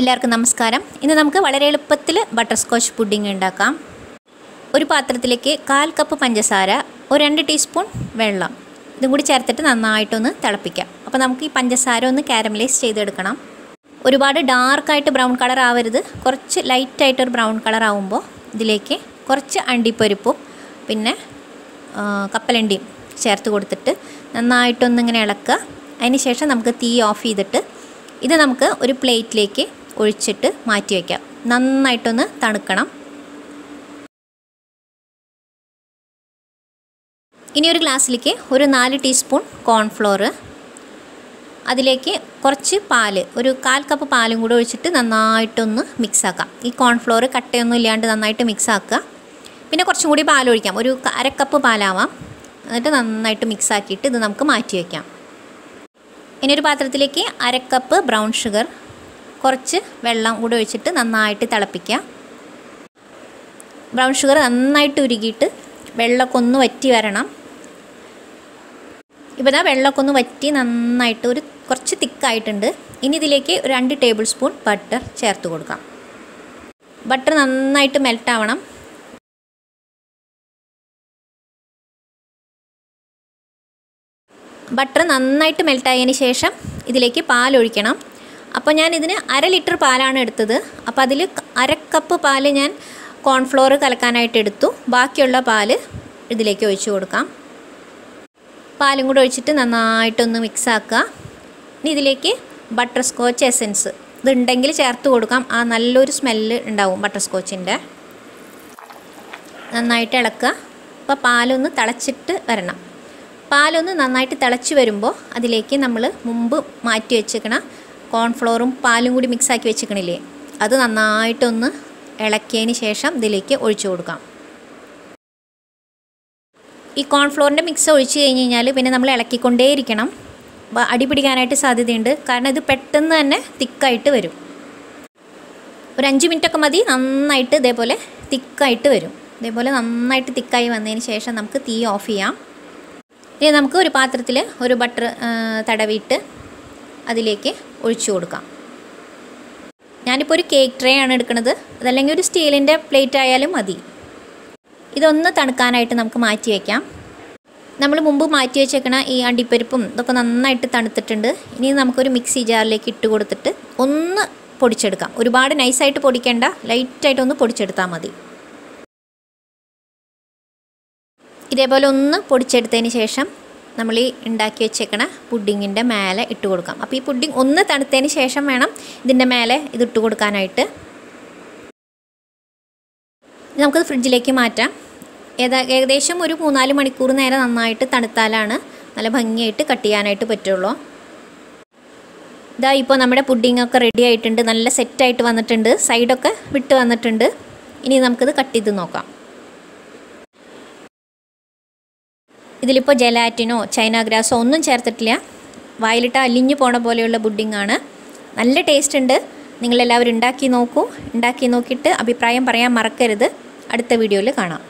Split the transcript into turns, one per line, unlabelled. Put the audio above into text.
എല്ലാവർക്കും നമസ്കാരം. ഇന്ന് നമുക്ക് വളരെ എളുപ്പത്തിൽ ബട്ടർസ്കോച്ച് പുഡിംഗ് ഉണ്ടാക്കാം. ഒരു പാത്രത്തിലേക്ക് 1/4 കപ്പ് പഞ്ചസാര, ഒരു 2 ടീസ്പൂൺ വെള്ളം ഇതും കൂടി ചേർത്തിട്ട് നന്നായിട്ടൊന്ന് തിളപ്പിക്കാം. അപ്പോൾ നമുക്ക് ഈ പഞ്ചസാര ഒന്ന് കാരമലൈസ് ചെയ്തെടുക്കണം. ഒരുപാട് ഡാർക്കായിട്ട് ബ്രൗൺ കളർ ആവരുത്, കുറച്ച് ലൈറ്റായിട്ടൊരു ബ്രൗൺ കളർ ആവുമ്പോൾ ഇതിലേക്ക് കുറച്ച് അണ്ടിപ്പരിപ്പും പിന്നെ കപ്പലണ്ടിയും ചേർത്ത് കൊടുത്തിട്ട് നന്നായിട്ടൊന്നിങ്ങനെ ഇളക്കുക. അതിന് ശേഷം നമുക്ക് തീ ഓഫ് ചെയ്തിട്ട് ഇത് നമുക്ക് ഒരു പ്ലേറ്റിലേക്ക് ഒഴിച്ചിട്ട് മാറ്റി വയ്ക്കാം. നന്നായിട്ടൊന്ന് തണുക്കണം. ഇനി ഒരു ഗ്ലാസ്സിലേക്ക് ഒരു 4 ടീസ്പൂൺ കോൺഫ്ലോർ, അതിലേക്ക് കുറച്ച് പാല്, ഒരു 1/4 കപ്പ് പാലും കൂടി ഒഴിച്ചിട്ട് നന്നായിട്ടൊന്ന് മിക്സ് ആക്കാം. ഈ കോൺഫ്ലോർ കട്ടയൊന്നും ഇല്ലാണ്ട് നന്നായിട്ട് മിക്സ് ആക്കുക. പിന്നെ കുറച്ചും കൂടി പാലൊഴിക്കാം, ഒരു 1/2 കപ്പ് പാലാവാം. എന്നിട്ട് നന്നായിട്ട് മിക്സ് ആക്കിയിട്ട് ഇത് നമുക്ക് മാറ്റി വയ്ക്കാം. ഇനി ഒരു പാത്രത്തിലേക്ക് 1/2 കപ്പ് ബ്രൗൺ ഷുഗർ, കുറച്ച് വെള്ളം കൂടി ഒഴിച്ചിട്ട് നന്നായിട്ട് തിളപ്പിക്കുക. ബ്രൗൺ ഷുഗർ നന്നായിട്ട് ഉരുകിയിട്ട് വെള്ളമൊക്കെ ഒന്ന് വറ്റി വരണം. ഇപ്പോൾ ഇതാ വെള്ളമൊക്കെ ഒന്ന് വറ്റി നന്നായിട്ട് കുറച്ച് തിക്കായിട്ടുണ്ട്. ഇനി ഇതിലേക്ക് ഒരു 2 ടേബിൾ സ്പൂൺ ബട്ടർ ചേർത്ത് കൊടുക്കാം. ബട്ടർ നന്നായിട്ട് മെൽട്ടാവണം. ബട്ടർ നന്നായിട്ട് മെൽട്ടായതിന് ശേഷം ഇതിലേക്ക് പാലൊഴിക്കണം. അപ്പോൾ ഞാൻ ഇതിന് 1/2 ലിറ്റർ പാലാണ് എടുത്തത്. അപ്പോൾ അതിൽ 1/2 കപ്പ് പാല് ഞാൻ കോൺഫ്ലോർ കലക്കാനായിട്ട് എടുത്തു. ബാക്കിയുള്ള പാല് ഇതിലേക്ക് ഒഴിച്ചു കൊടുക്കാം. പാലും കൂടെ ഒഴിച്ചിട്ട് നന്നായിട്ടൊന്ന് മിക്സ് ആക്കുക. ഇനി ഇതിലേക്ക് ബട്ടർസ്കോച്ച് എസൻസ് ഇതുണ്ടെങ്കിൽ ചേർത്ത് കൊടുക്കാം. ആ നല്ലൊരു സ്മെല്ല് ഉണ്ടാവും ബട്ടർസ്കോച്ചിൻ്റെ. നന്നായിട്ട് ഇളക്കുക. അപ്പോൾ പാലൊന്ന് തിളച്ചിട്ട് വരണം. പാലൊന്ന് നന്നായിട്ട് തിളച്ച് വരുമ്പോൾ അതിലേക്ക് നമ്മൾ മുമ്പ് മാറ്റി വെച്ചിരിക്കണ കോൺഫ്ലോറും പാലും കൂടി മിക്സാക്കി വെച്ചിരിക്കണില്ലേ, അത് നന്നായിട്ടൊന്ന് ഇളക്കിയതിന് ശേഷം ഇതിലേക്ക് ഒഴിച്ചു കൊടുക്കാം. ഈ കോൺഫ്ലോറിൻ്റെ മിക്സ് ഒഴിച്ച് കഴിഞ്ഞ് കഴിഞ്ഞാൽ പിന്നെ നമ്മൾ ഇളക്കിക്കൊണ്ടേയിരിക്കണം. അടി പിടിക്കാനായിട്ട് സാധ്യതയുണ്ട്. കാരണം ഇത് പെട്ടെന്ന് തന്നെ തിക്കായിട്ട് വരും. ഒരു 5 മിനിറ്റൊക്കെ മതി. നന്നായിട്ട് ഇതേപോലെ തിക്കായിട്ട് വരും. ഇതേപോലെ നന്നായിട്ട് തിക്കായി വന്നതിന് ശേഷം നമുക്ക് തീ ഓഫ് ചെയ്യാം. ഇനി നമുക്ക് ഒരു പാത്രത്തിൽ ഒരു ബട്ടർ തടവിയിട്ട് അതിലേക്ക് ഒഴിച്ചു കൊടുക്കാം. ഞാനിപ്പോൾ ഒരു കേക്ക് ട്രേ ആണ് എടുക്കുന്നത്. അതല്ലെങ്കിൽ ഒരു സ്റ്റീലിൻ്റെ പ്ലേറ്റ് ആയാലും മതി. ഇതൊന്ന് തണുക്കാനായിട്ട് നമുക്ക് മാറ്റി വയ്ക്കാം. നമ്മൾ മുമ്പ് മാറ്റി വെച്ചേക്കണ ഈ അണ്ടിപ്പരിപ്പും ഇതൊക്കെ നന്നായിട്ട് തണുത്തിട്ടുണ്ട്. ഇനി നമുക്കൊരു മിക്സി ജാറിലേക്ക് ഇട്ട് കൊടുത്തിട്ട് ഒന്ന് പൊടിച്ചെടുക്കാം. ഒരുപാട് നൈസായിട്ട് പൊടിക്കേണ്ട, ലൈറ്റായിട്ടൊന്ന് പൊടിച്ചെടുത്താൽ മതി. ഇതേപോലെ ഒന്ന് പൊടിച്ചെടുത്തതിന് ശേഷം നമ്മൾ ഈ ഉണ്ടാക്കി വെച്ചേക്കണ പുഡിങ്ങിൻ്റെ മേലെ ഇട്ട് കൊടുക്കാം. അപ്പോൾ ഈ പുഡിങ് ഒന്ന് തണുത്തതിന് ശേഷം വേണം ഇതിൻ്റെ മേലെ ഇതിട്ട് കൊടുക്കാനായിട്ട്. നമുക്കത് ഫ്രിഡ്ജിലേക്ക് മാറ്റാം. ഏകദേശം ഒരു 3-4 മണിക്കൂർ നേരം നന്നായിട്ട് തണുത്താലാണ് നല്ല ഭംഗിയായിട്ട് കട്ട് ചെയ്യാനായിട്ട് പറ്റുള്ളൂ. ഇതാ ഇപ്പോൾ നമ്മുടെ പുഡിങ്ങൊക്കെ റെഡി ആയിട്ടുണ്ട്. നല്ല സെറ്റായിട്ട് വന്നിട്ടുണ്ട്. സൈഡൊക്കെ വിട്ട് വന്നിട്ടുണ്ട്. ഇനി നമുക്കിത് കട്ട് ചെയ്ത് നോക്കാം. ഇതിലിപ്പോൾ ജലാറ്റിനോ ചൈനാഗ്രാസോ ഒന്നും ചേർത്തിട്ടില്ല. വായിലിട്ട് അലിഞ്ഞു പോണ പോലെയുള്ള പുഡിങ്ങാണ്. നല്ല ടേസ്റ്റ് ഉണ്ട്. നിങ്ങളെല്ലാവരും ഉണ്ടാക്കി നോക്കൂ. ഉണ്ടാക്കി നോക്കിയിട്ട് അഭിപ്രായം പറയാൻ മറക്കരുത്. അടുത്ത വീഡിയോയിൽ കാണാം.